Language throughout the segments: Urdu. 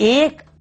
1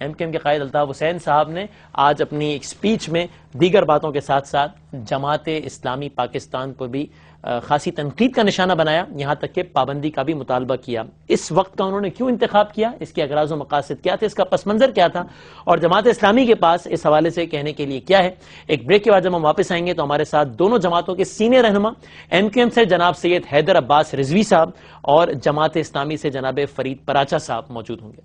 ایم کیو ایم کے قائد الطاف حسین صاحب نے آج اپنی ایک سپیچ میں دیگر باتوں کے ساتھ ساتھ جماعت اسلامی پاکستان پر بھی خاصی تنقید کا نشانہ بنایا، یہاں تک کہ پابندی کا بھی مطالبہ کیا۔ اس وقت کا انہوں نے کیوں انتخاب کیا، اس کے اغراض و مقاصد کیا تھے، اس کا پس منظر کیا تھا، اور جماعت اسلامی کے پاس اس حوالے سے کہنے کے لیے کیا ہے۔ ایک بریک کے بعد جب ہم واپس آئیں گے تو ہمارے ساتھ دونوں جماعتوں کے سینئر رہنما ایم کیو ایم سے جناب سید حیدر عباس رضوی صاحب اور جماعت اسلامی سے جناب فرید پراچا صاحب موجود ہوں گے۔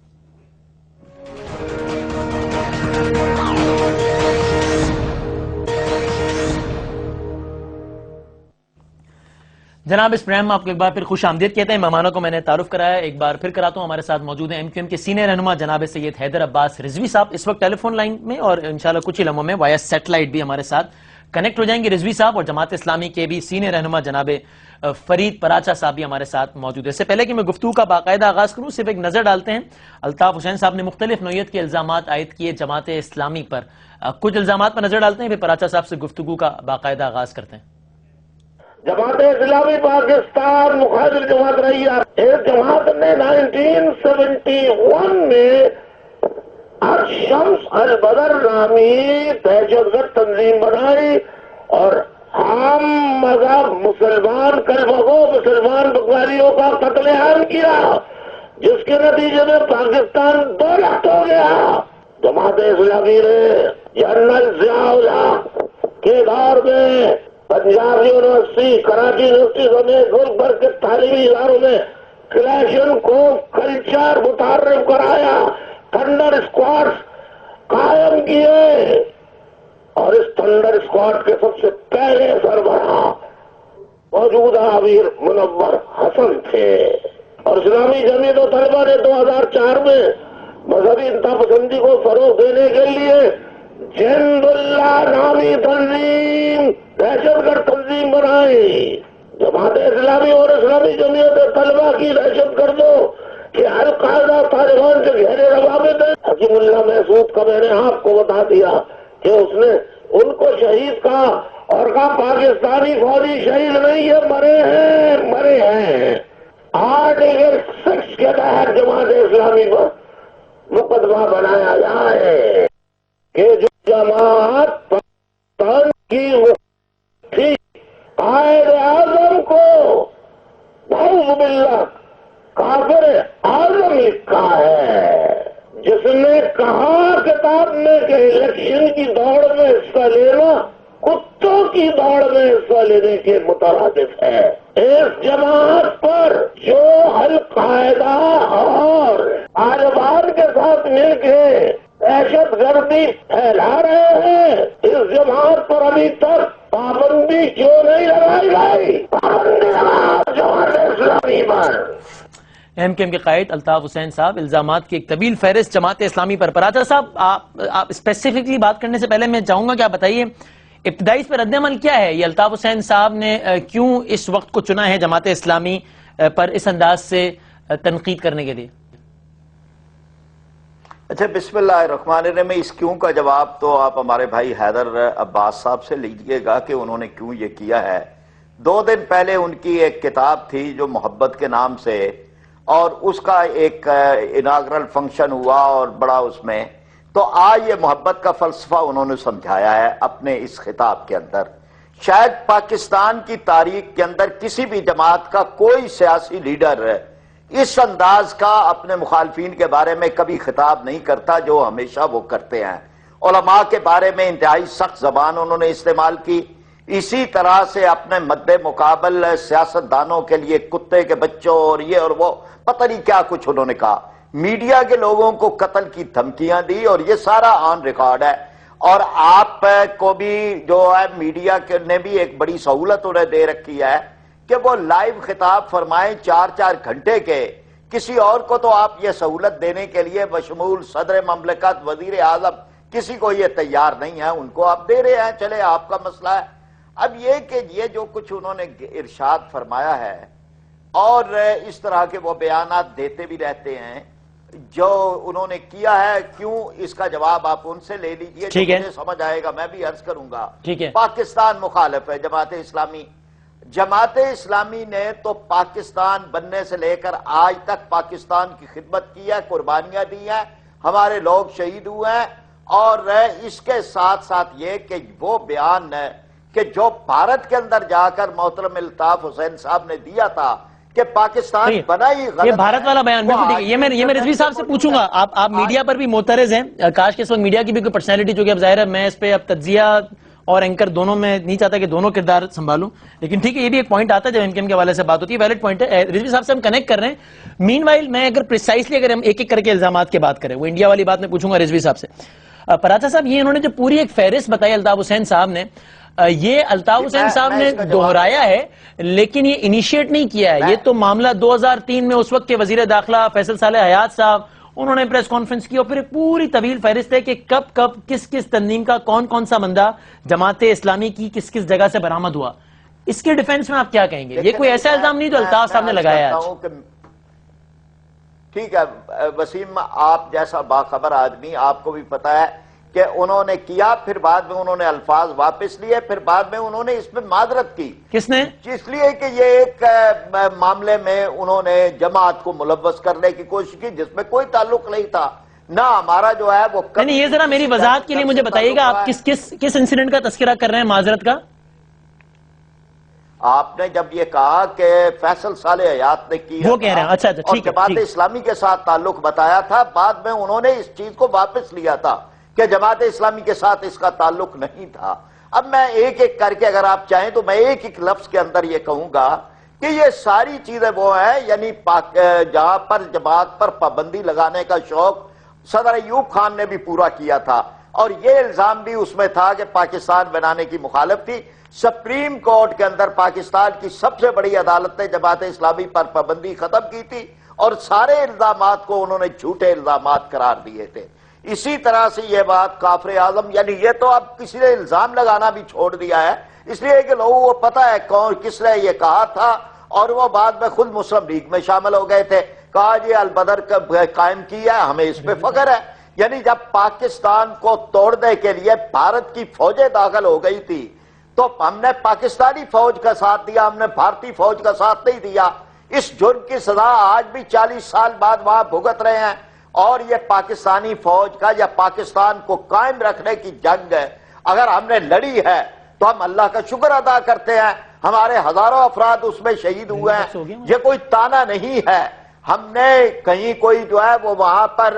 جناب اس پروگرام میں آپ کو ایک بار پھر خوش آمدید کہتے ہیں۔ مہمانوں کو میں نے تعارف کرایا، ایک بار پھر کراتا ہوں۔ ہمارے ساتھ موجود ہیں ایم کیو ایم کے سینئر رہنما جناب سید حیدر عباس رضوی صاحب، اس وقت ٹیلی فون لائن میں، اور انشاءاللہ کچھ ہی لمحوں میں وائس سیٹلائٹ بھی ہمارے ساتھ کنیکٹ ہو جائیں گے رضوی صاحب، اور جماعت اسلامی کے بھی سینئر رہنما جناب فرید پراچا صاحب بھی ہمارے ساتھ موجود ہے۔ اس سے پہلے کہ میں گفتگو کا باقاعدہ آغاز کروں، صرف ایک نظر ڈالتے ہیں۔ الطاف حسین صاحب نے مختلف نوعیت کے الزامات عائد کیے جماعت اسلامی پر، کچھ الزامات پر نظر ڈالتے ہیں، پھر پراچا صاحب سے گفتگو کا باقاعدہ آغاز کرتے ہیں۔ جماعت اسلامی پاکستان مخالف جماعت رہی ہے۔ اس جماعت نے 1971 میں الشمس البدر نامی دہشت گرد تنظیم بنائی اور عام مذہب مسلمان کلمہ گو مسلمان بغاریوں کا قتل عام کیا، جس کے نتیجے میں پاکستان 2 لاکھ ہو گیا۔ جماعت اسلامی نے جنرل ضیاء الحق کے دور میں پنجاب یونیورسٹی، کراچی یونیورسٹی سمیت ملک بھر کے تعلیمی اداروں میں کلیشن کو کلچر متعارف کرایا، تھنڈر اسکواڈ قائم کیے، اور اس تھنڈر اسکواڈ کے سب سے پہلے سربراہ موجودہ امیر منور حسن تھے، اور اسلامی جمعیت و طلبہ نے 2004 میں مذہبی انتہا پسندی کو فروغ دینے کے لیے جند اللہ نامی تنظیم، دہشت گرد تنظیم بنائی۔ جماعت اسلامی اور اسلامی جمعیت طلبہ کی دہشت گردوں کہ القاعدہ طالبان کے گہرے روابط ہیں۔ حکیم اللہ محسود کا میں نے آپ کو بتا دیا کہ اس نے ان کو شہید کہا، اور کہا پاکستانی فوجی شہید نہیں ہے، مرے ہیں۔ آرٹیکل 6 کے تحت جماعت اسلامی پر مقدمہ بنایا جائے کہ جو جماعت پاکستان کی تھی، قائد اعظم کو نعوذ باللہ کافر اعظم لکھا ہے، جس نے کہا کتاب میں کہ الیکشن کی دوڑ میں حصہ لینا کتوں کی دوڑ میں حصہ لینے کے مترادف ہے۔ اس جماعت پر جو القاعدہ اور طالبان کے ساتھ مل کے دہشت گردی پھیلا رہے ہیں، اس جماعت پر ابھی تک پابندی کیوں نہیں لگائی گئی؟ پابندی لگاؤ جماعت اسلامی پر۔ ایم کیو ایم کے قائد الطاف حسین صاحب، الزامات کی ایک طویل فہرست جماعت اسلامی پر۔ پراچا صاحب آپ اسپیسیفکلی بات کرنے سے پہلے میں چاہوں گا کہ آپ بتائیے ابتدائی اس پر رد عمل کیا ہے؟ یہ الطاف حسین صاحب نے کیوں اس وقت کو چنا ہے جماعت اسلامی پر اس انداز سے تنقید کرنے کے لیے؟ اچھا، بسم اللہ الرحمن الرحیم۔ اس کیوں کا جواب تو آپ ہمارے بھائی حیدر عباس صاحب سے لیجئے گا کہ انہوں نے کیوں یہ کیا ہے۔ 2 دن پہلے ان کی ایک کتاب تھی جو محبت کے نام سے، اور اس کا ایک اناگرل فنکشن ہوا اور بڑا اس میں، تو آج یہ محبت کا فلسفہ انہوں نے سمجھایا ہے اپنے اس خطاب کے اندر۔ شاید پاکستان کی تاریخ کے اندر کسی بھی جماعت کا کوئی سیاسی لیڈر اس انداز کا اپنے مخالفین کے بارے میں کبھی خطاب نہیں کرتا جو ہمیشہ وہ کرتے ہیں۔ علماء کے بارے میں انتہائی سخت زبان انہوں نے استعمال کی، اسی طرح سے اپنے مد مقابل سیاستدانوں کے لیے کتے کے بچوں اور یہ اور وہ پتہ نہیں کیا کچھ انہوں نے کہا، میڈیا کے لوگوں کو قتل کی دھمکیاں دی، اور یہ سارا آن ریکارڈ ہے۔ اور آپ کو بھی جو ہے میڈیا نے بھی ایک بڑی سہولت انہیں دے رکھی ہے کہ وہ لائیو خطاب فرمائیں 4 گھنٹے کے۔ کسی اور کو تو آپ یہ سہولت دینے کے لیے بشمول صدر مملکت، وزیر اعظم، کسی کو یہ تیار نہیں ہے، ان کو آپ دے رہے ہیں، چلے آپ کا مسئلہ ہے۔ اب یہ کہ یہ جو کچھ انہوں نے ارشاد فرمایا ہے اور اس طرح کے وہ بیانات دیتے بھی رہتے ہیں جو انہوں نے کیا ہے، کیوں اس کا جواب آپ ان سے لے لیجئے، مجھے سمجھ آئے گا، میں بھی عرض کروں گا۔ پاکستان مخالف ہے جماعت اسلامی۔ جماعت اسلامی نے تو پاکستان بننے سے لے کر آج تک پاکستان کی خدمت کی ہے، قربانیاں دی ہیں، ہمارے لوگ شہید ہوئے ہیں، اور اس کے ساتھ ساتھ یہ کہ وہ بیان ہے کہ جو بھارت کے اندر جا کر محترم الطاف حسین صاحب نے دیا تھا کہ پاکستان بنا ہی غلط، یہ بھارت والا بیان بالکل ٹھیک ہے، یہ میں رضوی صاحب سے پوچھوں گا، آپ میڈیا پر بھی معترض ہیں، کاش کہ اس وقت میڈیا کی بھی کوئی پرسنالٹی، جو کہ اب ظاہر ہے میں اس پہ اب تجزیہ اور اینکر دونوں میں نہیں چاہتا کہ دونوں کردار سنبھالوں، لیکن ٹھیک ہے، یہ بھی ایک پوائنٹ آتا ہے جب ایم کے ایم کے حوالے سے بات ہوتی ہے، ویلڈ پوائنٹ ہے، رضوی صاحب سے ہم کنیکٹ کر رہے ہیں۔ مین وائل میں اگر پریسائسلی اگر ہم ایک ایک کر کے الزامات کی بات کریں، وہ انڈیا والی بات میں پوچھوں گا رضوی صاحب سے۔ پراچا صاحب، یہ انہوں نے جو پوری ایک فہرست بتائی الطاف حسین صاحب نے، یہ الطاف حسین صاحب نے دہرایا ہے لیکن یہ انیشیٹ نہیں کیا ہے، یہ تو معاملہ 2003 میں اس وقت کے وزیر داخلہ فیصل صالح حیات صاحب، انہوں نے پریس کانفرنس کی اور پھر ایک پوری طویل فہرست ہے کہ کب کب کس کس تنظیم کا کون سا بندہ جماعت اسلامی کی کس کس جگہ سے برآمد ہوا۔ اس کے ڈیفنس میں آپ کیا کہیں گے؟ یہ کوئی ایسا الزام نہیں جو الطاف صاحب نے لگایا ہے۔ ٹھیک ہے وسیم، آپ جیسا باخبر آدمی، آپ کو بھی پتا ہے کہ انہوں نے کیا، پھر بعد میں انہوں نے الفاظ واپس لیے، پھر بعد میں انہوں نے اس میں معذرت کی۔ کس نے؟ اس لیے کہ یہ ایک معاملے میں انہوں نے جماعت کو ملوث کرنے کی کوشش کی جس میں کوئی تعلق نہیں تھا، نہ ہمارا جو ہے وہ نہیں، یہ ذرا میری وضاحت کے لیے مجھے بتائیے گا، آپ کس انسیڈنٹ کا تذکرہ کر رہے ہیں معذرت کا؟ آپ نے جب یہ کہا کہ فیصل صالح حیات نے کی، وہ کہہ رہے ہیں، اچھا ٹھیک ہے، اور جماعت اسلامی کے ساتھ تعلق بتایا تھا، بعد میں انہوں نے اس چیز کو واپس لیا تھا کہ جماعت اسلامی کے ساتھ اس کا تعلق نہیں تھا۔ اب میں ایک ایک کر کے اگر آپ چاہیں تو میں ایک ایک لفظ کے اندر یہ کہوں گا کہ یہ ساری چیزیں وہ ہیں، یعنی جہاں پر جماعت پر پابندی لگانے کا شوق صدر ایوب خان نے بھی پورا کیا تھا، اور یہ الزام بھی اس میں تھا کہ پاکستان بنانے کی مخالف تھی۔ سپریم کورٹ کے اندر پاکستان کی سب سے بڑی عدالت نے جماعت اسلامی پر پابندی ختم کی تھی، اور سارے الزامات کو انہوں نے جھوٹے الزامات قرار دیے تھے۔ اسی طرح سے یہ بات کافر اعظم، یعنی یہ تو اب کسی نے الزام لگانا بھی چھوڑ دیا ہے، اس لیے کہ لوگوں کو پتا ہے کون کس نے یہ کہا تھا، اور وہ بعد میں خود مسلم لیگ میں شامل ہو گئے تھے، کہا یہ البدر کا قائم کیا ہے، ہمیں اس پہ فخر ہے۔ یعنی جب پاکستان کو توڑنے کے لیے بھارت کی فوجیں داخل ہو گئی تھی تو ہم نے پاکستانی فوج کا ساتھ دیا، ہم نے بھارتی فوج کا ساتھ نہیں دیا۔ اس جرم کی سزا آج بھی 40 سال بعد وہاں بھگت رہے ہیں، اور یہ پاکستانی فوج کا یا پاکستان کو قائم رکھنے کی جنگ ہے۔ اگر ہم نے لڑی ہے تو ہم اللہ کا شکر ادا کرتے ہیں، ہمارے ہزاروں افراد اس میں شہید ہوئے ہیں، یہ کوئی تانا نہیں ہے۔ ہم نے کہیں کوئی جو ہے وہ وہاں پر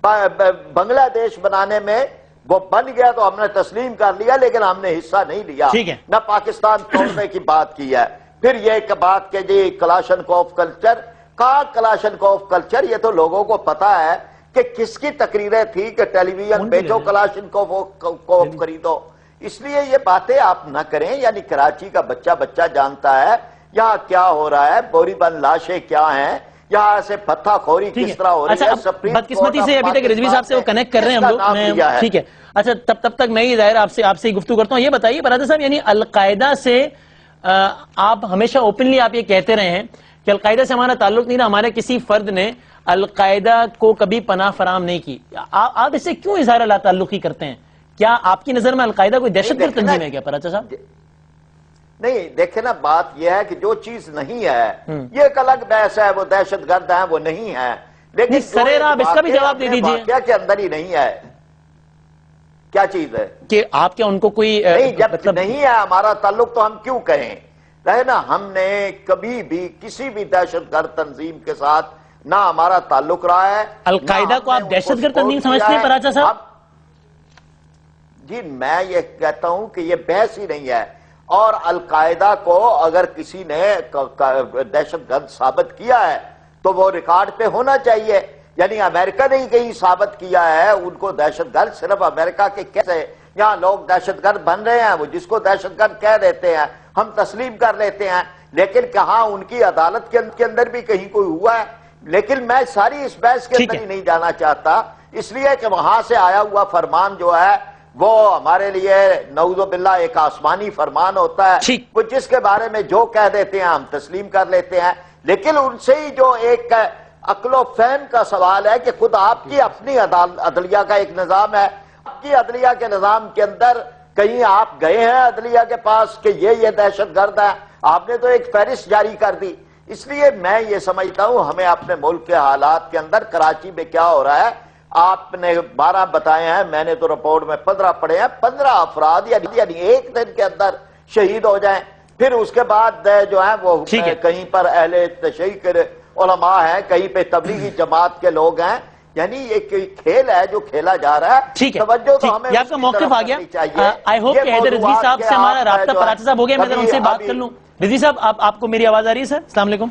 بنگلہ دیش بنانے میں وہ بن گیا تو ہم نے تسلیم کر لیا، لیکن ہم نے حصہ نہیں لیا، نہ پاکستان توڑنے کی بات کی ہے۔ پھر یہ ایک بات کہ جی کلاشنکوف کلچر، کہا کلاشنکوف کلچر، یہ تو لوگوں کو پتا ہے کہ کس کی تقریریں تھی کہ ٹیلی ویژن بیچو کلاشنکوف خریدو، اس لیے یہ باتیں آپ نہ کریں۔ یعنی کراچی کا بچہ جانتا ہے یہاں کیا ہو رہا ہے، بوری بند لاشیں کیا ہیں، یہاں سے پتھا خوری کس طرح ہو رہی ہے۔ بدقسمتی سے ابھی تک رضوی صاحب سے وہ کنیکٹ کر رہے ہیں ہم لوگ، ٹھیک ہے۔ اچھا تب تک میں ہی ظاہر آپ سے گفتگو کرتا ہوں۔ یہ بتائیے برادر صاحب، یعنی القاعدہ سے آپ ہمیشہ اوپنلی آپ یہ کہتے رہے ہیں کہ القاعدہ سے ہمارا تعلق نہیں رہا، ہمارے کسی فرد نے القاعدہ کو کبھی پناہ فراہم نہیں کی، آپ اس سے کیوں اظہار لا تعلقی کرتے ہیں؟ کیا آپ کی نظر میں القاعدہ کوئی دہشت گرد تنظیم ہے کیا پراچا صاحب؟ نہیں، دیکھیں نا، بات یہ ہے کہ جو چیز نہیں ہے یہ ایک الگ بحث ہے، وہ دہشت گرد ہے وہ نہیں ہے، لیکن سرے آپ اس کا بھی جواب دے دیجئے، واقعہ کے اندر ہی نہیں ہے۔ کیا چیز ہے کہ آپ کیا ان کو کوئی نہیں، جب نہیں ہے ہمارا تعلق تو ہم کیوں کہیں؟ رہے نا، ہم نے کبھی بھی کسی بھی دہشت گرد تنظیم کے ساتھ نہ ہمارا تعلق رہا ہے۔ القاعدہ کو آپ دہشت گرد تنظیم سمجھتے ہیں پراچا صاحب؟ جی میں یہ کہتا ہوں کہ یہ بحث ہی نہیں ہے، اور القاعدہ کو اگر کسی نے دہشت گرد ثابت کیا ہے تو وہ ریکارڈ پہ ہونا چاہیے۔ یعنی امریکہ نے ہی کہیں ثابت کیا ہے ان کو دہشت گرد، صرف امریکہ کے کیسے یہاں لوگ دہشت گرد بن رہے ہیں، وہ جس کو دہشت گرد کہہ دیتے ہیں ہم تسلیم کر لیتے ہیں، لیکن کہاں ان کی عدالت کے اندر بھی کہیں کوئی ہوا ہے؟ لیکن میں ساری اس بحث کے اندر ہی نہیں جانا چاہتا، اس لیے کہ وہاں سے آیا ہوا فرمان جو ہے وہ ہمارے لیے نعوذ باللہ ایک آسمانی فرمان ہوتا ہے، وہ جس کے بارے میں جو کہہ دیتے ہیں ہم تسلیم کر لیتے ہیں۔ لیکن ان سے ہی جو ایک عقل و فہم کا سوال ہے کہ خود آپ کی اپنی عدلیہ کا ایک نظام ہے، آپ کی عدلیہ کے نظام کے اندر کہیں آپ گئے ہیں عدلیہ کے پاس کہ یہ دہشت گرد ہے؟ آپ نے تو ایک فہرست جاری کر دی۔ اس لیے میں یہ سمجھتا ہوں ہمیں اپنے ملک کے حالات کے اندر کراچی میں کیا ہو رہا ہے آپ نے 12 بتائے ہیں، میں نے تو رپورٹ میں 15 پڑھے ہیں. 15 افراد یعنی ایک دن کے اندر شہید ہو جائیں. پھر اس کے بعد جو ہے وہ کہیں پر اہل تشیع کے علماء ہیں، کہیں پہ تبلیغی جماعت کے لوگ ہیں. یعنی یہ کھیل ہے جو کھیلا جا رہا ہے. توجہ تو ہمیں یہ آپ کا موقف آ گیا. آئی ہوپ کہ حیدر رضوی صاحب سے ہمارا رابطہ پراچہ صاحب ہو گیا. میں ذرا ان سے بات کر لوں. رضوی صاحب آپ کو میری آواز آ رہی ہے؟ سر السلام علیکم.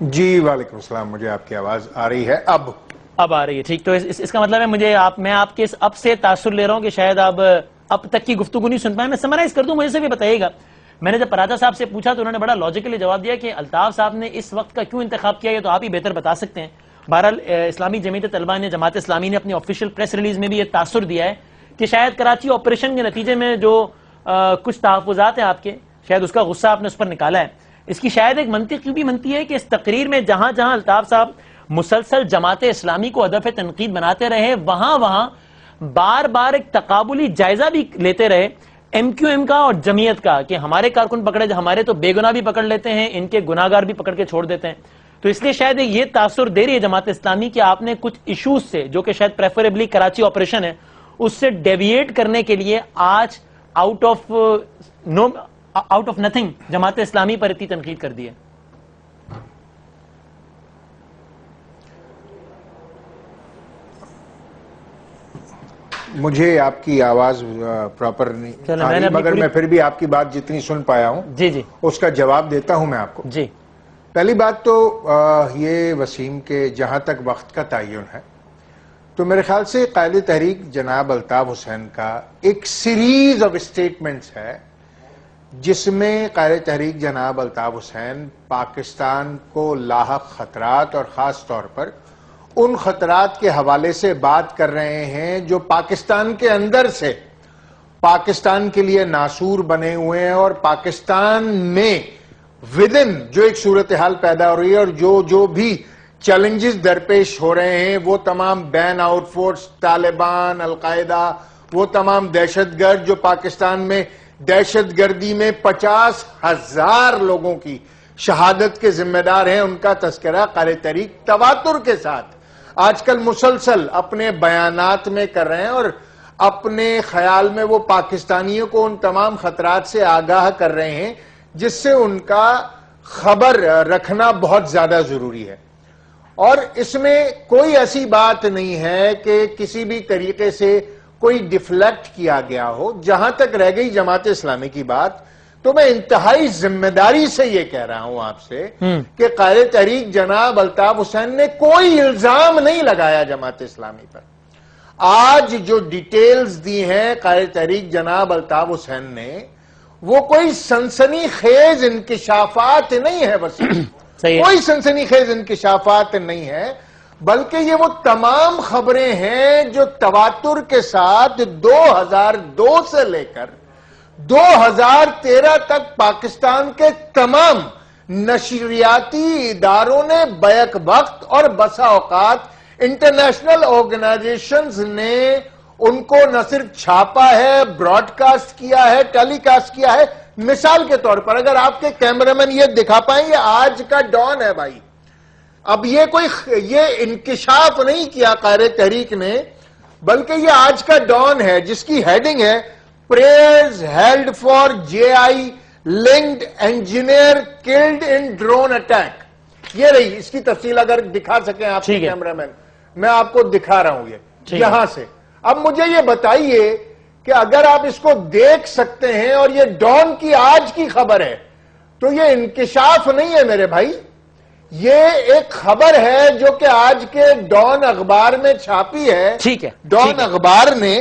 جی وعلیکم السلام. مجھے آپ کی آواز آ رہی ہے اب آ رہی ہے. ٹھیک. تو اس کا مطلب ہے میں آپ کے اس اب سے تاثر لے رہا ہوں کہ شاید آپ اب تک کی گفتگو نہیں سن پائے. میں سمرائز کر دوں، مجھے سے بھی بتائیے گا. میں نے جب پراچہ صاحب سے پوچھا تو انہوں نے بڑا لاجیکلی جواب دیا کہ الطاف صاحب نے اس وقت کا کیوں انتخاب کیا، یہ تو آپ ہی بہتر بتا سکتے ہیں. بہرحال اسلامی جمعیت طلبہ نے، جماعت اسلامی نے اپنی آفیشیل پریس ریلیز میں بھی یہ تاثر دیا ہے کہ شاید کراچی آپریشن کے نتیجے میں جو کچھ تحفظات ہیں آپ کے، شاید اس کا غصہ آپ نے اس پر نکالا ہے. اس کی شاید ایک منطق بھی بنتی ہے کہ اس تقریر میں جہاں جہاں الطاف صاحب مسلسل جماعت اسلامی کو ہدف تنقید بناتے رہے، وہاں بار بار ایک تقابلی جائزہ بھی لیتے رہے ایم کیو ایم کا اور جمعیت کا کہ ہمارے کارکن پکڑے، ہمارے تو بے گناہ بھی پکڑ لیتے ہیں، ان کے گناہگار بھی پکڑ کے چھوڑ دیتے ہیں. تو اس لیے شاید یہ تاثر دے رہی ہے جماعت اسلامی کہ آپ نے کچھ ایشوز سے، جو کہ شاید پریفریبلی کراچی آپریشن ہے، اس سے ڈیویٹ کرنے کے لیے آج out of nothing Jamaat Islami پر اتنی تنقید کر دی ہے. مجھے آپ کی آواز پراپر نہیں آ رہی، مگر میں پھر بھی آپ کی بات جتنی سن پایا ہوں جی اس کا جواب دیتا ہوں میں آپ کو. جی پہلی بات تو یہ وسیم کے جہاں تک وقت کا تعین ہے تو میرے خیال سے قائد تحریک جناب الطاف حسین کا ایک سیریز آف اسٹیٹمنٹس ہے جس میں قائد تحریک جناب الطاف حسین پاکستان کو لاحق خطرات اور خاص طور پر ان خطرات کے حوالے سے بات کر رہے ہیں جو پاکستان کے اندر سے پاکستان کے لیے ناسور بنے ہوئے ہیں، اور پاکستان میں ودن جو ایک صورتحال پیدا ہو رہی ہے اور جو بھی چیلنجز درپیش ہو رہے ہیں، وہ تمام بین آؤٹ فورس، طالبان، القاعدہ، وہ تمام دہشت گرد جو پاکستان میں دہشت گردی میں 50,000 لوگوں کی شہادت کے ذمہ دار ہیں، ان کا تذکرہ قائد تحریک تواتر کے ساتھ آج کل مسلسل اپنے بیانات میں کر رہے ہیں، اور اپنے خیال میں وہ پاکستانیوں کو ان تمام خطرات سے آگاہ کر رہے ہیں جس سے ان کا خبر رکھنا بہت زیادہ ضروری ہے. اور اس میں کوئی ایسی بات نہیں ہے کہ کسی بھی طریقے سے کوئی ڈیفلیکٹ کیا گیا ہو. جہاں تک رہ گئی جماعت اسلامی کی بات، تو میں انتہائی ذمہ داری سے یہ کہہ رہا ہوں آپ سے کہ قائد تحریک جناب الطاف حسین نے کوئی الزام نہیں لگایا جماعت اسلامی پر. آج جو ڈیٹیلز دی ہیں قائد تحریک جناب الطاف حسین نے، وہ کوئی سنسنی خیز انکشافات نہیں ہے، بس کوئی سنسنی خیز انکشافات نہیں ہے، بلکہ یہ وہ تمام خبریں ہیں جو تواتر کے ساتھ 2002 سے لے کر 2013 تک پاکستان کے تمام نشریاتی اداروں نے بیک وقت اور بسا اوقات انٹرنیشنل آرگنائزیشنز نے ان کو نہ صرف چھاپا ہے، براڈ کاسٹ کیا ہے، ٹیلی کاسٹ کیا ہے. مثال کے طور پر اگر آپ کے کیمرامین یہ دکھا پائیں، یہ آج کا ڈان ہے بھائی. اب یہ انکشاف نہیں کیا قائد تحریک نے، بلکہ یہ آج کا ڈان ہے جس کی ہیڈنگ ہے prayers held for JI linked engineer killed in drone attack. یہ رہی اس کی تفصیل، اگر دکھا سکیں آپ کے کیمرامین. میں آپ کو دکھا رہا ہوں یہ یہاں سے. اب مجھے یہ بتائیے کہ اگر آپ اس کو دیکھ سکتے ہیں اور یہ ڈان کی آج کی خبر ہے تو یہ انکشاف نہیں ہے میرے بھائی، یہ ایک خبر ہے جو کہ آج کے ڈان اخبار میں چھاپی ہے ڈان اخبار نے،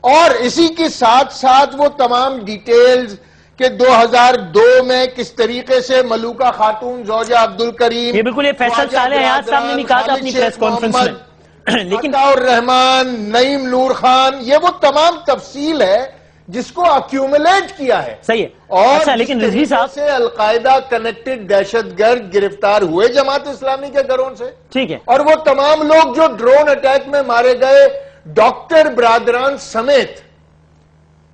اور اسی کے ساتھ ساتھ وہ تمام ڈیٹیلز کہ 2002 میں کس طریقے سے ملوکہ خاتون زوجہ عبد الکریم، یہ بالکل یہ فیصل صالح حیات صاحب نے بھی کہا تھا اپنی پریس کانفرنس میں، لیکن عطا الرحمان، نعیم نور خان، یہ وہ تمام تفصیل ہے جس کو ایکیومولیٹ کیا ہے. صحیح ہے. اور لیکن رضوی صاحب سے القاعدہ کنیکٹڈ دہشت گرد گرفتار ہوئے جماعت اسلامی کے گھروں سے، ٹھیک ہے، اور وہ تمام لوگ جو ڈرون اٹیک میں مارے گئے ڈاکٹر برادران سمیت،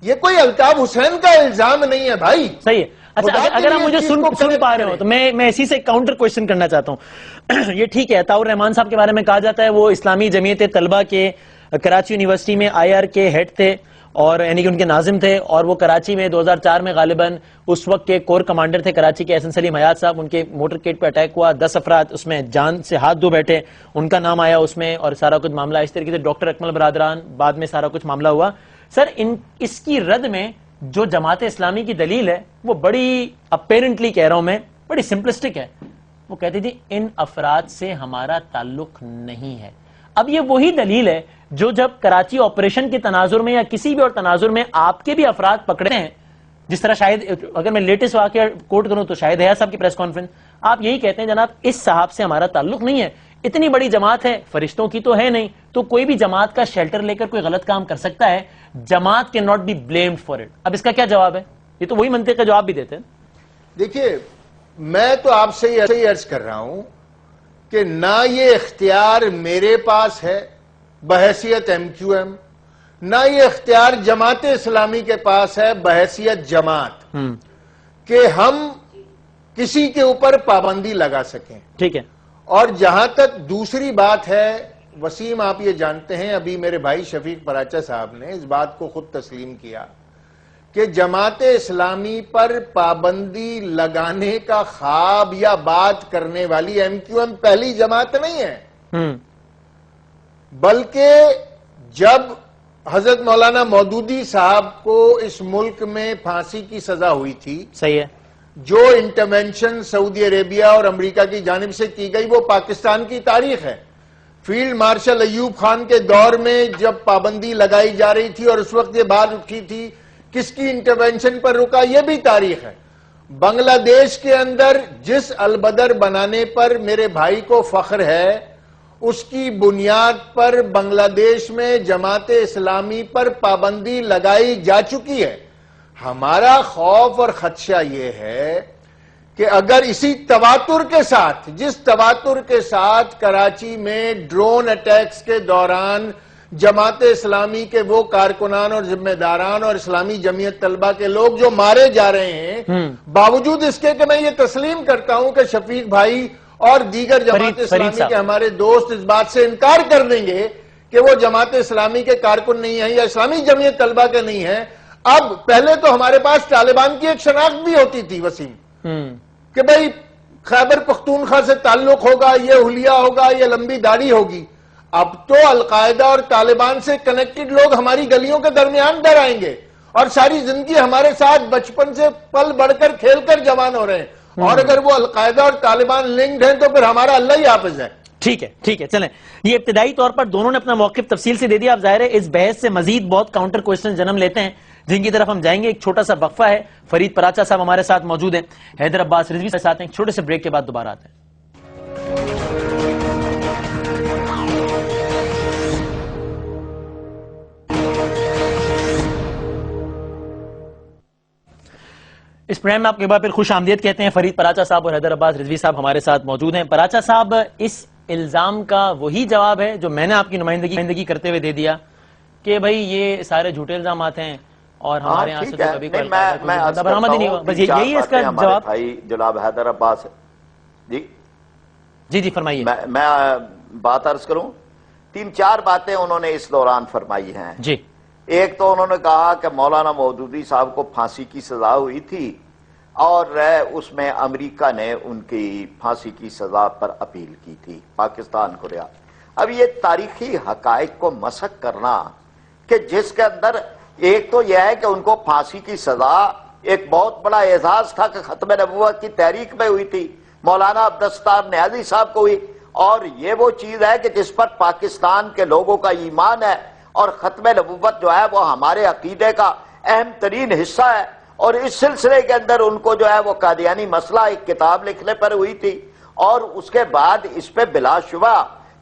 یہ کوئی الطاف حسین کا الزام نہیں ہے بھائی. صحیح ہے. اچھا اگر آپ مجھے سن پا رہے ہو تو میں اسی سے کاؤنٹر کوشچن کرنا چاہتا ہوں. یہ ٹھیک ہے، عطاء الرحمان صاحب کے بارے میں کہا جاتا ہے وہ اسلامی جمعیت طلبہ کے کراچی یونیورسٹی میں IR کے ہیڈ تھے، اور یعنی کہ ان کے ناظم تھے، اور وہ کراچی میں 2004 میں غالباً اس وقت کے کور کمانڈر تھے کراچی کے احسن سلیم حیات صاحب. ان کے موٹر کیٹ پہ اٹیک ہوا، 10 افراد اس میں جان سے ہاتھ دھو بیٹھے، ان کا نام آیا اس میں، اور سارا کچھ معاملہ اس طریقے سے ڈاکٹر اکمل برادران بعد میں سارا کچھ معاملہ ہوا. سر اس کی رد میں جو جماعت اسلامی کی دلیل ہے وہ بڑی اپیرنٹلی کہہ رہا ہوں میں، بڑی سمپلسٹک ہے. وہ کہتی تھی ان افراد سے ہمارا تعلق نہیں ہے. اب یہ وہی دلیل ہے جو جب کراچی آپریشن کے تناظر میں یا کسی بھی اور تناظر میں آپ کے بھی افراد پکڑے ہیں، جس طرح شاید اگر میں لیٹسٹ واقعہ کوٹ کروں تو شاہد حیات صاحب کی پریس کانفرنس، آپ یہی کہتے ہیں جناب اس صاحب سے ہمارا تعلق نہیں ہے. اتنی بڑی جماعت ہے، فرشتوں کی تو ہے نہیں، تو کوئی بھی جماعت کا شیلٹر لے کر کوئی غلط کام کر سکتا ہے. جماعت کے not be blamed for it. اب اس کا کیا جواب ہے؟ یہ تو وہی منطق کا جواب بھی دیتے ہیں. دیکھیے میں تو آپ سے یہ عرض کر رہا ہوں کہ نہ یہ اختیار میرے پاس ہے بحیثیت MQM، نہ یہ اختیار جماعت اسلامی کے پاس ہے بحیثیت جماعت کہ ہم کسی کے اوپر پابندی لگا سکیں. ٹھیک ہے. اور جہاں تک دوسری بات ہے وسیم، آپ یہ جانتے ہیں ابھی میرے بھائی شفیق پراچا صاحب نے اس بات کو خود تسلیم کیا کہ جماعت اسلامی پر پابندی لگانے کا خواب یا بات کرنے والی MQM پہلی جماعت نہیں ہے، بلکہ جب حضرت مولانا مودودی صاحب کو اس ملک میں پھانسی کی سزا ہوئی تھی، صحیح ہے، جو انٹرونشن سعودی عربیہ اور امریکہ کی جانب سے کی گئی وہ پاکستان کی تاریخ ہے. فیلڈ مارشل ایوب خان کے دور میں جب پابندی لگائی جا رہی تھی اور اس وقت یہ بات اٹھی تھی کس کی انٹرونشن پر رکا، یہ بھی تاریخ ہے. بنگلہ دیش کے اندر جس البدر بنانے پر میرے بھائی کو فخر ہے اس کی بنیاد پر بنگلہ دیش میں جماعت اسلامی پر پابندی لگائی جا چکی ہے. ہمارا خوف اور خدشہ یہ ہے کہ اگر اسی تواتر کے ساتھ، جس تواتر کے ساتھ کراچی میں ڈرون اٹیکس کے دوران جماعت اسلامی کے وہ کارکنان اور ذمہ داران اور اسلامی جمعیت طلبہ کے لوگ جو مارے جا رہے ہیں، باوجود اس کے کہ میں یہ تسلیم کرتا ہوں کہ شفیق بھائی اور دیگر جماعت اسلامی کے ہمارے دوست اس بات سے انکار کر دیں گے کہ وہ جماعت اسلامی کے کارکن نہیں ہیں یا اسلامی جمعیت طلبہ کے نہیں ہیں. اب پہلے تو ہمارے پاس طالبان کی ایک شناخت بھی ہوتی تھی وسیم کہ بھئی خیبر پختونخوا سے تعلق ہوگا، یہ حلیہ ہوگا، یہ لمبی داڑھی ہوگی. اب تو القاعدہ اور طالبان سے کنیکٹڈ لوگ ہماری گلیوں کے درمیان ڈر آئیں گے اور ساری زندگی ہمارے ساتھ بچپن سے پل بڑھ کر کھیل کر جوان ہو رہے ہیں، اور اگر وہ القاعدہ اور طالبان لنکڈ ہیں تو پھر ہمارا اللہ ہی حافظ ہے. ٹھیک ہے، ٹھیک ہے، چلیں. یہ ابتدائی طور پر دونوں نے اپنا موقف تفصیل سے دے دیا. اب ظاہر ہے اس بحث سے مزید بہت کاؤنٹر کوئسچن جنم لیتے ہیں جن کی طرف ہم جائیں گے. ایک چھوٹا سا وقفہ ہے. فرید پراچا صاحب ہمارے ساتھ موجود ہیں، حیدر عباس رضوی کے ساتھ ہیں. ایک چھوٹے سے بریک کے بعد دوبارہ آتے ہیں. اس پروگرام میں آپ کے بعد پھر خوش آمدید کہتے ہیں. فرید پراچا صاحب اور حیدر عباس رضوی صاحب ہمارے ساتھ موجود ہیں. پراچا صاحب، اس الزام کا وہی جواب ہے جو میں نے آپ کی نمائندگی کرتے ہوئے دے دیا کہ بھئی یہ سارے جھوٹے الزامات ہیں اور ہمارے یہاں سے تو کبھی کوئی بندہ برآمد ہی نہیں ہوا. بس یہی ہے اس کا جواب. بھائی جناب حیدر عباس جی فرمائیے. میں بات عرض کروں. 3-4 باتیں انہوں نے اس دوران فرمائی ہیں. جی. ایک تو انہوں نے کہا کہ مولانا مودودی صاحب کو پھانسی کی سزا ہوئی تھی اور اس میں امریکہ نے ان کی پھانسی کی سزا پر اپیل کی تھی پاکستان کو رہا. اب یہ تاریخی حقائق کو مسخ کرنا کہ جس کے اندر ایک تو یہ ہے کہ ان کو پھانسی کی سزا ایک بہت بڑا اعزاز تھا کہ ختم نبوت کی تحریک میں ہوئی تھی، مولانا عبدالستار نیازی صاحب کو ہوئی، اور یہ وہ چیز ہے کہ جس پر پاکستان کے لوگوں کا ایمان ہے، اور ختم نبوت جو ہے وہ ہمارے عقیدے کا اہم ترین حصہ ہے. اور اس سلسلے کے اندر ان کو جو ہے وہ قادیانی مسئلہ ایک کتاب لکھنے پر ہوئی تھی، اور اس کے بعد اس پہ بلا شبہ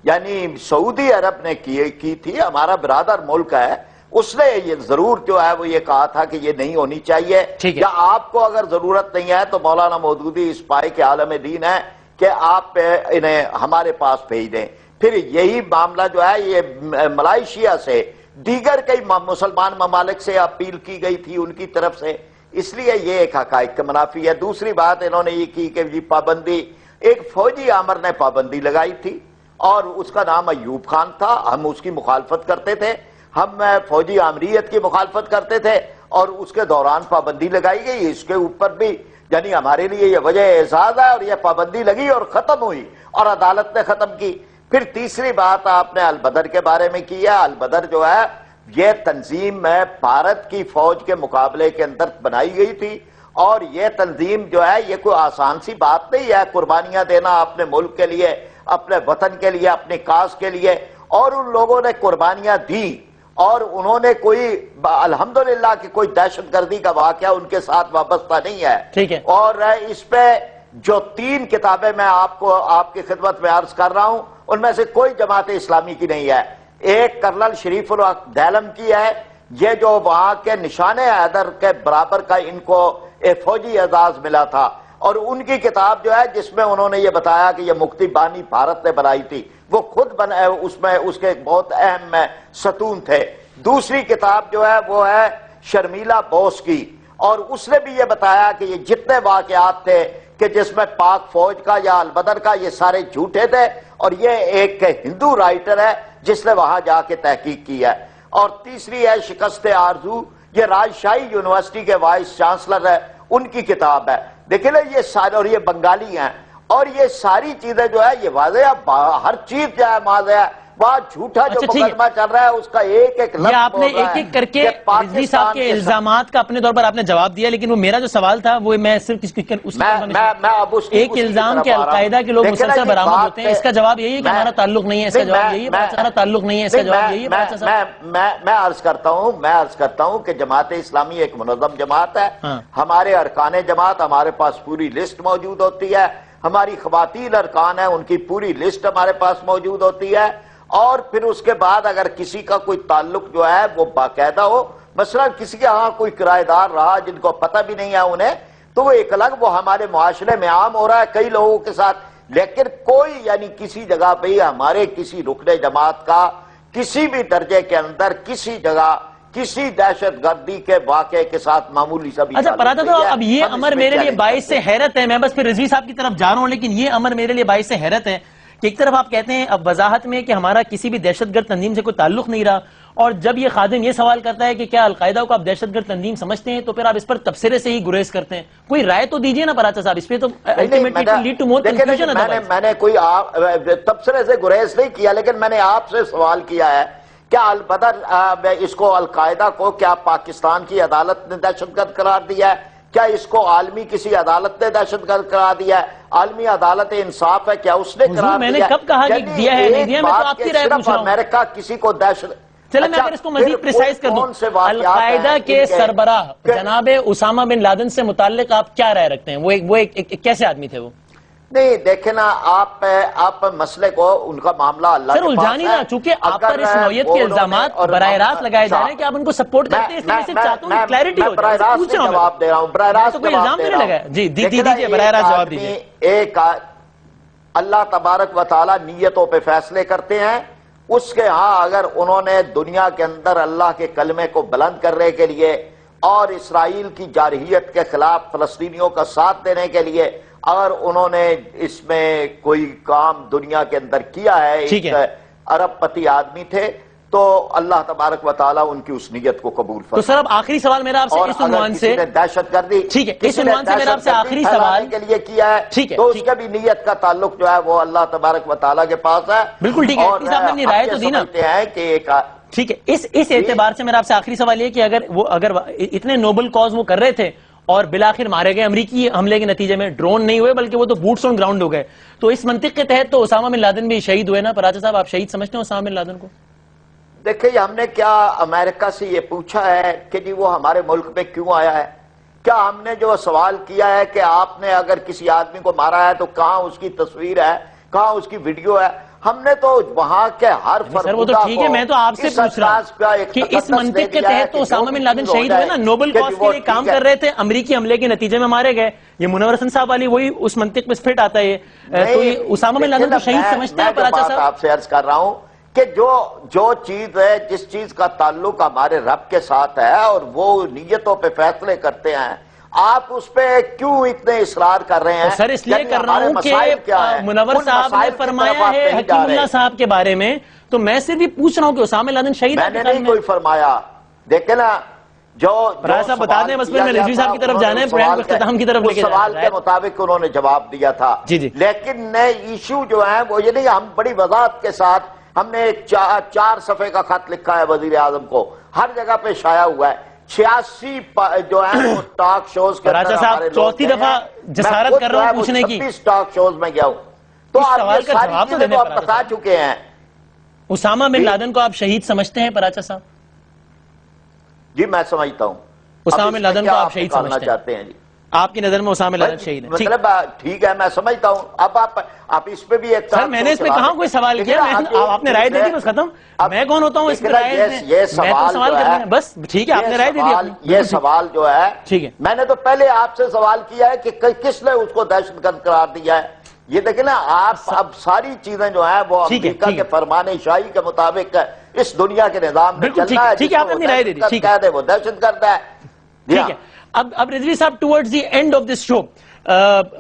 یعنی سعودی عرب نے کی تھی، ہمارا برادر ملک ہے، اس نے یہ ضرور جو ہے وہ یہ کہا تھا کہ یہ نہیں ہونی چاہیے، یا آپ کو اگر ضرورت نہیں ہے تو مولانا مودودی اس پائے کے عالم دین ہے کہ آپ انہیں ہمارے پاس بھیج دیں. پھر یہی معاملہ جو ہے یہ ملائیشیا سے دیگر کئی مسلمان ممالک سے اپیل کی گئی تھی ان کی طرف سے، اس لیے یہ ایک حقائق کا منافی ہے. دوسری بات انہوں نے یہ کی کہ یہ پابندی ایک فوجی آمر نے پابندی لگائی تھی اور اس کا نام ایوب خان تھا. ہم اس کی مخالفت کرتے تھے, ہم فوجی آمریت کی مخالفت کرتے تھے اور اس کے دوران پابندی لگائی گئی. اس کے اوپر بھی یعنی ہمارے لیے یہ وجہ اعزاز ہے اور یہ پابندی لگی اور ختم ہوئی اور عدالت نے ختم کی. پھر تیسری بات آپ نے البدر کے بارے میں کی ہے. البدر جو ہے یہ تنظیم بھارت کی فوج کے مقابلے کے اندر بنائی گئی تھی اور یہ تنظیم جو ہے یہ کوئی آسان سی بات نہیں ہے. قربانیاں دینا اپنے ملک کے لیے, اپنے وطن کے لیے, اپنی کاز کے لیے, اور ان لوگوں نے قربانیاں دی اور انہوں نے کوئی الحمدللہ کہ کوئی دہشت گردی کا واقعہ ان کے ساتھ وابستہ نہیں ہے. ٹھیک ہے. اور اس پہ جو 3 کتابیں میں آپ کی خدمت میں عرض کر رہا ہوں ان میں سے کوئی جماعت اسلامی کی نہیں ہے. ایک کرنل شریف الحق دیلم کی ہے, یہ جو وہاں کے نشان حیدر کے برابر کا ان کو ایک فوجی اعزاز ملا تھا, اور ان کی کتاب جو ہے جس میں انہوں نے یہ بتایا کہ یہ مکتی بانی بھارت نے بنائی تھی, وہ خود اس میں اس کے بہت اہم ستون تھے. دوسری کتاب جو ہے وہ ہے شرمیلا بوس کی, اور اس نے بھی یہ بتایا کہ یہ جتنے واقعات تھے کہ جس میں پاک فوج کا یا البدر کا یہ سارے جھوٹے تھے, اور یہ ایک ہندو رائٹر ہے جس نے وہاں جا کے تحقیق کی ہے. اور تیسری ہے شکست آرزو, یہ راجشاہی یونیورسٹی کے وائس چانسلر ہے, ان کی کتاب ہے. دیکھیں نا یہ سارے, اور یہ بنگالی ہیں, اور یہ ساری چیزیں جو ہے یہ واضح ہے, ہر چیز جو ہے واضح ہے. وہاں جھوٹا جو مقدمہ چل رہا ہے اس کا ایک ایک لفظ یہ آپ نے ایک ایک کر کے رضوی صاحب کے الزامات کا اپنے طور پر آپ نے جواب دیا, لیکن وہ میرا جو سوال تھا وہ میں صرف ایک الزام کے القاعدہ کے لوگ مسلسل برآمد ہوتے ہیں, اس کا جواب یہی ہے کہ ہمارا تعلق نہیں ہے, اس کا جواب یہی ہے ہمارا تعلق نہیں ہے, اس کا جواب یہی ہے. میں عرض کرتا ہوں کہ جماعت اسلامی ایک منظم جماعت ہے. ہمارے ارکان جماعت, ہمارے پاس پوری لسٹ موجود ہوتی ہے, ہماری خواتین ارکان ہیں ان کی پوری لسٹ ہمارے پاس موجود ہوتی ہے. اور پھر اس کے بعد اگر کسی کا کوئی تعلق جو ہے وہ باقاعدہ ہو, مثلا کسی کے ہاں کوئی کرایہ دار رہا جن کو پتہ بھی نہیں ہے انہیں, تو وہ ایک الگ, وہ ہمارے معاشرے میں عام ہو رہا ہے کئی لوگوں کے ساتھ. لیکن کوئی یعنی کسی جگہ پہ ہمارے کسی رکن جماعت کا کسی بھی درجے کے اندر کسی جگہ کسی دہشت گردی کے واقعے کے ساتھ معمولی سا بھی. اچھا پراتا تو اب یہ امر میرے لیے باعث سے حیرت ہے, میں بس پھر رضوی صاحب کی طرف جا رہا ہوں, لیکن یہ امر میرے لیے باعث سے حیرت ہے کہ ایک طرف آپ کہتے ہیں اب وضاحت میں کہ ہمارا کسی بھی دہشت گرد تنظیم سے کوئی تعلق نہیں رہا, اور جب یہ خادم یہ سوال کرتا ہے کہ کیا القاعدہ کو آپ دہشت گرد تنظیم سمجھتے ہیں تو پھر آپ اس پر تبصرے سے ہی گریز کرتے ہیں. کوئی رائے تو دیجئے نا پراچا صاحب, اس پہ تو میں نے کوئی تبصرے سے گریز نہیں کیا, لیکن میں نے آپ سے سوال کیا ہے کیا البدر اس کو القاعدہ کو کیا پاکستان کی عدالت نے دہشت گرد قرار دیا ہے, کیا اس کو عالمی کسی عدالت نے دہشت گرد قرار دیا ہے, عالمی عدالت انصاف ہے کیا اس نے قرار دیا؟ میں نے کب کہا کہ دیا ہے نہیں دیا, میں تو آپ کی رائے پوچھ رہا ہوں. امریکہ کسی کو دہشت, چلے میں اگر اس کو مزید پریسائز کر دوں, القاعدہ کے سربراہ جناب اسامہ بن لادن سے متعلق آپ کیا رائے رکھتے ہیں, وہ ایک کیسے آدمی تھے وہ؟ نہیں دیکھیں نا آپ مسئلے کو ان کا معاملہ اللہ کے پاس ہے. سر الجھانی نا, چونکہ آپ پر اس نوعیت کے الزامات براہ راست لگائے جا رہے ہیں کہ آپ ان کو سپورٹ کرتے ہیں, اس لیے میں صرف چاہتا ہوں کہ کلیئرٹی ہو جائے, پوچھ رہا ہوں, جواب دے رہا ہوں, براہ راست کوئی الزام تو نہیں لگا. جی دیجئے براہ راست جواب دیجئے. ایک اللہ تبارک و تعالی نیتوں پہ فیصلے کرتے ہیں, اس کے ہاں اگر انہوں نے دنیا کے اندر اللہ کے کلمے کو بلند کرنے کے لیے اور اسرائیل کی جارحیت کے خلاف فلسطینیوں کا ساتھ دینے کے لیے اگر انہوں نے اس میں کوئی کام دنیا کے اندر کیا ہے, ایک عرب پتی آدمی تھے, تو اللہ تبارک و تعالیٰ ان کی اس نیت کو قبول فرمائے. تو سر اب آخری سوال میرا آپ سے اس عنوان سے, دہشت گردی ٹھیک ہے, اس عنوان سے میرا آپ سے آخری سوال کے لیے کیا ہے, تو اس کا بھی نیت کا تعلق جو ہے وہ اللہ تبارک و تعالیٰ کے پاس ہے. بالکل ٹھیک ہے, اس آپ نے اپنی رائے تو دی نا. ٹھیک ہے, اس اعتبار سے میرا آپ سے آخری سوال یہ کہ اگر اتنے نوبل کاز وہ کر رہے تھے اور بالآخر مارے گئے امریکی حملے کے نتیجے میں, ڈرون نہیں ہوئے بلکہ وہ تو بوٹس آن گراؤنڈ ہو گئے, تو اس منطق کے تحت تو اسامہ بن لادن بھی شہید ہوئے نا پراچا صاحب, آپ شہید سمجھتے ہیں اسامہ بن لادن کو؟ دیکھیں ہم نے کیا امریکہ سے یہ پوچھا ہے کہ جی وہ ہمارے ملک میں کیوں آیا ہے, کیا ہم نے جو سوال کیا ہے کہ آپ نے اگر کسی آدمی کو مارا ہے تو کہاں اس کی تصویر ہے, کہاں اس کی ویڈیو ہے؟ ہم نے تو وہاں کے ہر سر وہ تو ٹھیک ہے, میں تو آپ سے پوچھ رہا ہوں کہ اس منطق کے تحت تو اسامہ بن لادن شہید ہوئے نا, نوبل کاز کے لیے کام کر رہے تھے, امریکی حملے کے نتیجے میں مارے گئے. یہ منور حسن صاحب والی وہی اس منطق میں فٹ آتا ہے, تو یہ اسامہ بن لادن کو شہید سمجھتے ہیں پراچا صاحب؟ آپ سے عرض کر رہا ہوں کہ جو چیز ہے, جس چیز کا تعلق ہمارے رب کے ساتھ ہے اور وہ نیتوں پہ فیصلے کرتے ہیں, آپ اس پہ کیوں اتنے اصرار کر رہے ہیں؟ سر اس لیے یعنی کر رہا ہمارے ہوں مسائل کیا کہ ہیں؟ منور ان صاحب نے مسائل کی فرمایا طرف آپ ہے نہیں حکیم جا رہے۔ اللہ صاحب کے بارے میں، تو میں صرف یہ پوچھ رہا ہوں کہ اسامہ بن لادن شہید میں نے نہیں کوئی فرمایا، دیکھیں نا جو فراز صاحب بتا دیں، بس پھر میں رضوی صاحب کی طرف جانا ہے، پروگرام کو اختتام کی طرف لے کے اس سوال جانا کے ہے۔ مطابق انہوں نے جواب دیا تھا، جی جی۔ لیکن نئے ایشو جو ہیں وہ یہ نہیں، ہم بڑی وضاحت کے ساتھ ہم نے ایک 4 صفحے کا خط لکھا ہے وزیر اعظم کو، ہر جگہ پہ شائع ہوا ہے، 86 جو ہیں وہ ٹاک شوز کے راجہ صاحب چوتھی دفعہ جسارت کر رہا ہوں پوچھنے کی، 26 ٹاک شوز میں گیا ہوں، تو اس آپ سوال یہ کا ساری جواب تو چیزیں دینے تو آپ پر بتا چکے ہیں۔ اسامہ بن لادن کو آپ شہید سمجھتے ہیں پراچا صاحب؟ جی میں سمجھتا ہوں۔ اسامہ بن لادن کو آپ شہید نکالنا سمجھتے چاہتے ہیں جی؟ آپ کی نظر میں اسامہ بن لادن شہید ہیں؟ ٹھیک مطلب ٹھیک ہے، میں سمجھتا ہوں، اب آپ اس پہ بھی ایک سر میں نے اس پہ کہاں کوئی سوال کیا، آپ نے رائے دے دی بس ختم، میں کون ہوتا ہوں اس پہ رائے دینے؟ یہ میں تو سوال کرنا ہے بس، ٹھیک ہے آپ نے رائے دے دی، یہ سوال جو ہے ٹھیک ہے، میں نے تو پہلے آپ سے سوال کیا ہے کہ کس نے اس کو دہشت گرد قرار دیا ہے؟ یہ دیکھیں نا آپ اب ساری چیزیں جو ہیں وہ امریکہ کے فرمان شاہی کے مطابق اس دنیا کے نظام میں چلنا ہے، ٹھیک ہے آپ نے اپنی رائے دے دی، ٹھیک ہے وہ دہشت گرد ہے۔ ٹھیک ہے، اب رضوی صاحب towards the end of this show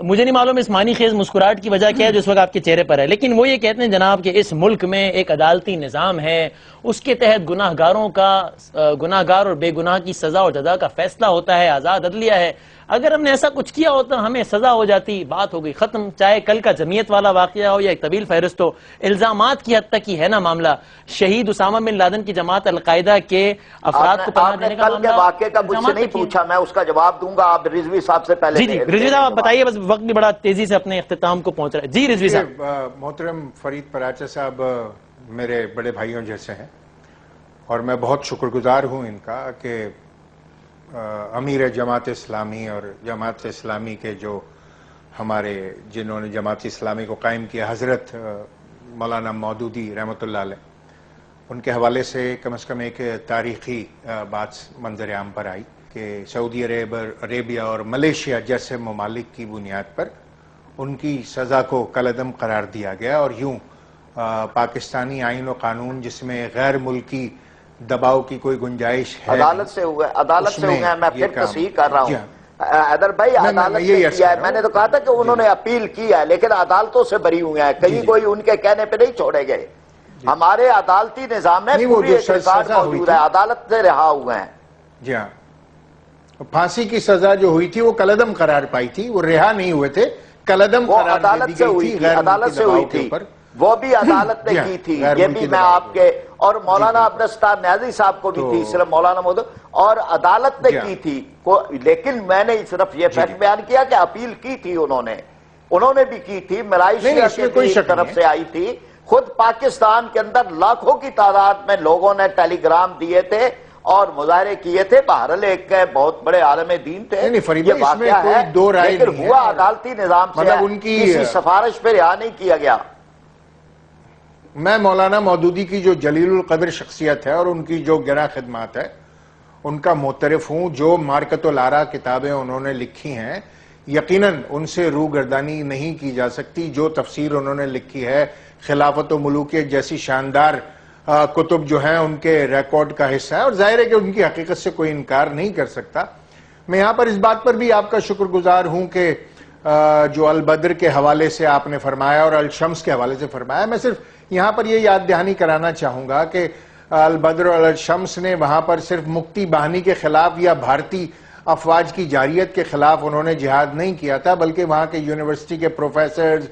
مجھے نہیں معلوم اس معنی خیز مسکراہٹ کی وجہ کیا ہے جو اس وقت آپ کے چہرے پر ہے، لیکن وہ یہ کہتے ہیں جناب کہ اس ملک میں ایک عدالتی نظام ہے، اس کے تحت گناہگار اور بے گناہ کی سزا اور جزا کا فیصلہ ہوتا ہے، آزاد عدلیہ ہے، اگر ہم نے ایسا کچھ کیا ہوتا ہمیں سزا ہو جاتی، بات ہو گئی ختم، چاہے کل کا جمعیت والا واقعہ ہو یا ایک طویل فہرست ہو، الزامات کی حد تک ہی ہے نا معاملہ، شہید اسامہ بن لادن کی جماعت القاعدہ کے افراد کو پناہ دینے کا کل کے واقعے کا مجھ سے نہیں پوچھا، میں اس کا جواب دوں گا، آپ رضوی صاحب سے پہلے جی رضوی صاحب آپ بتائیے، بس وقت بھی بڑا تیزی سے اپنے اختتام کو پہنچ رہا ہے۔ جی رضوی صاحب۔ محترم فرید پراچا صاحب میرے بڑے بھائیوں جیسے ہیں اور میں بہت شکر گزار ہوں ان کا کہ امیر جماعت اسلامی اور جماعت اسلامی کے جو ہمارے جنہوں نے جماعت اسلامی کو قائم کیا حضرت مولانا مودودی رحمۃ اللہ علیہ، ان کے حوالے سے کم از کم ایک تاریخی بات منظر عام پر آئی کہ سعودی عربیہ اور ملیشیا جیسے ممالک کی بنیاد پر ان کی سزا کو کالعدم قرار دیا گیا، اور یوں پاکستانی آئین و قانون جس میں غیر ملکی دباؤ کی کوئی گنجائش ہے، عدالت سے ہوئے ہیں، میں پھر تصحیح کر رہا ہوں حیدر بھائی، عدالت سے کیا ہے، میں نے تو کہا تھا کہ انہوں نے اپیل کی ہے لیکن عدالتوں سے بری ہوئے ہیں، کہیں کوئی ان کے کہنے پہ نہیں چھوڑے گئے، ہمارے عدالتی نظام میں پوری ایک ریکارڈ موجود ہے، عدالت سے رہا ہوئے ہیں۔ جی ہاں، پھانسی کی سزا جو ہوئی تھی وہ کالعدم قرار پائی تھی، وہ رہا نہیں ہوئے تھے، کالعدم قرار دے دی گئی تھی، عدالت سے ہوئی تھی، وہ بھی عدالت نے کی تھی، یہ بھی میں آپ کے اور مولانا عبدالستار نیازی صاحب کو بھی تھی، صرف مولانا مودود اور عدالت نے کی تھی، لیکن میں نے صرف یہ فیکٹ بیان کیا کہ اپیل کی تھی انہوں نے بھی کی تھی، ملائیشیا کی طرف سے آئی تھی، خود پاکستان کے اندر لاکھوں کی تعداد میں لوگوں نے ٹیلی گرام دیے تھے اور مظاہرے کیے تھے، بہرحال ایک بہت بڑے عالم دین تھے، یہ واقعہ ہے، لیکن ہوا عدالتی نظام سے ہے، کسی سفارش پہ رہا نہیں کیا گیا۔ میں مولانا مودودی کی جو جلیل القدر شخصیت ہے اور ان کی جو گراں خدمات ہے ان کا معترف ہوں، جو مارکت الآراء کتابیں انہوں نے لکھی ہیں یقیناً ان سے روگردانی نہیں کی جا سکتی، جو تفسیر انہوں نے لکھی ہے خلافت و ملوکیت جیسی شاندار کتب جو ہیں ان کے ریکارڈ کا حصہ ہے، اور ظاہر ہے کہ ان کی حقیقت سے کوئی انکار نہیں کر سکتا۔ میں یہاں پر اس بات پر بھی آپ کا شکر گزار ہوں کہ جو البدر کے حوالے سے آپ نے فرمایا اور الشمس کے حوالے سے فرمایا، میں صرف یہاں پر یہ یاد دہانی کرانا چاہوں گا کہ البدر اور الشمس نے وہاں پر صرف مکتی باہنی کے خلاف یا بھارتی افواج کی جارحیت کے خلاف انہوں نے جہاد نہیں کیا تھا، بلکہ وہاں کے یونیورسٹی کے پروفیسرز،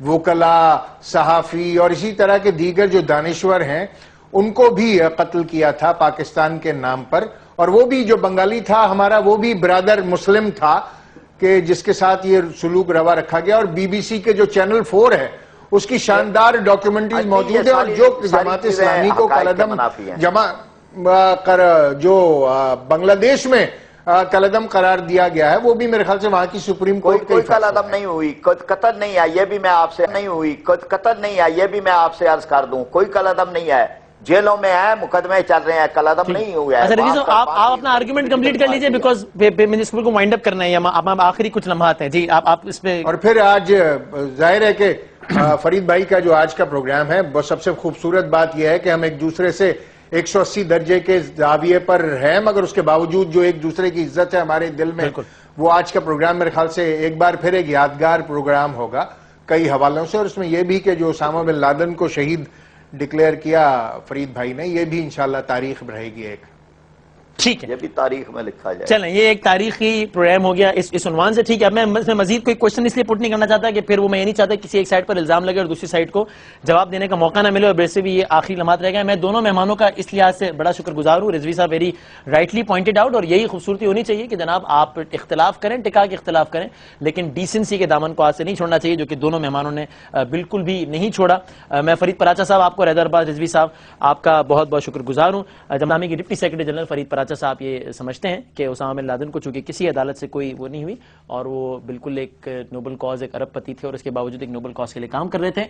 وکلاء، صحافی اور اسی طرح کے دیگر جو دانشور ہیں ان کو بھی قتل کیا تھا پاکستان کے نام پر، اور وہ بھی جو بنگالی تھا ہمارا وہ بھی برادر مسلم تھا کہ جس کے ساتھ یہ سلوک روا رکھا گیا، اور بی بی سی کے جو چینل 4 ہے اس کی شاندار ڈاکیومنٹریز موجود ہیں، اور جو جماعت اسلامی کو کالعدم جو بنگلہ دیش میں کالعدم قرار دیا گیا ہے وہ بھی میرے خیال سے وہاں کی سپریم کورٹ کوئی کالعدم نہیں ہوئی، قتل نہیں ہے، یہ بھی میں آپ سے قتل نہیں ہے، یہ بھی میں آپ سے عرض کر دوں، کوئی کالعدم نہیں ہے، جیلوں میں ہے، مقدمے چل رہے ہیں، کالعدم نہیں ہوئے ہیں۔ آپ اپنا آرگیومنٹ کمپلیٹ کر لیجئے بیکاز مجھے کو وائنڈ اپ کرنا ہے، آخری کچھ لمحات ہیں۔ جی آپ اس پہ، اور پھر آج ظاہر ہے کہ فرید بھائی کا جو آج کا پروگرام ہے وہ سب سے خوبصورت بات یہ ہے کہ ہم ایک دوسرے سے 180 درجے کے زاویے پر ہے، مگر اس کے باوجود جو ایک دوسرے کی عزت ہے ہمارے دل میں، وہ آج کا پروگرام میرے خیال سے ایک بار پھر ایک یادگار پروگرام ہوگا کئی حوالوں سے، اور اس میں یہ بھی کہ جو اسامہ بن لادن کو شہید ڈکلیئر کیا فرید بھائی نے، یہ بھی انشاءاللہ تاریخ رہے گی ایک. ٹھیک ہے، یہ بھی تاریخ میں لکھا جائے. چلیں یہ ایک تاریخی پروگرام ہو گیا اس عنوان سے. ٹھیک ہے، میں مزید کوئی کوشچن اس لیے پٹ نہیں کرنا چاہتا کہ پھر وہ میں یہ نہیں چاہتا کسی ایک سائڈ پر الزام لگے اور دوسری سائڈ کو جواب دینے کا موقع نہ ملے، اور ویسے بھی یہ آخری لمحات رہ گئے. میں دونوں مہمانوں کا اس لحاظ سے بڑا شکر گزار ہوں. رضوی صاحب ویری رائٹلی پوائنٹڈ آؤٹ، اور یہی خوبصورتی ہونی چاہیے کہ جناب آپ اختلاف کریں، ٹکا کے اختلاف کریں، لیکن ڈیسنسی کے دامن کو ہاتھ سے نہیں چھوڑنا چاہیے، جو کہ دونوں مہمانوں نے بالکل بھی نہیں چھوڑا. میں فرید پراچا صاحب آپ کو، حیدرآباد رضوی صاحب آپ کا بہت بہت شکر گزار ہوں. جماعت کی deputy secretary general Farid Paracha صاحب یہ سمجھتے ہیں کہ اسامہ بن لادن کو چونکہ کسی عدالت سے کوئی وہ نہیں ہوئی اور وہ بالکل ایک نوبل کاز، ایک ارب پتی تھے اور اس کے باوجود ایک نوبل کاز کے لیے کام کر رہے تھے،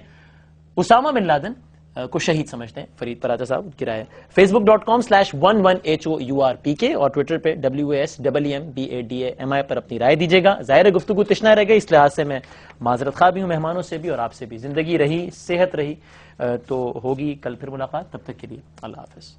اسامہ بن لادن کو شہید سمجھتے ہیں فرید پراچا صاحب کی رائے. facebook.com/11HOURPK اور ٹویٹر پہ WASEMBADAMI پر اپنی رائے دیجیے گا. ظاہر گفتگو تشنا رہ گئی، اس لحاظ سے میں معذرت خواہ بھی ہوں مہمانوں سے بھی اور آپ سے بھی. زندگی رہی، صحت رہی تو ہوگی کل پھر ملاقات. تب تک کے لیے اللہ حافظ.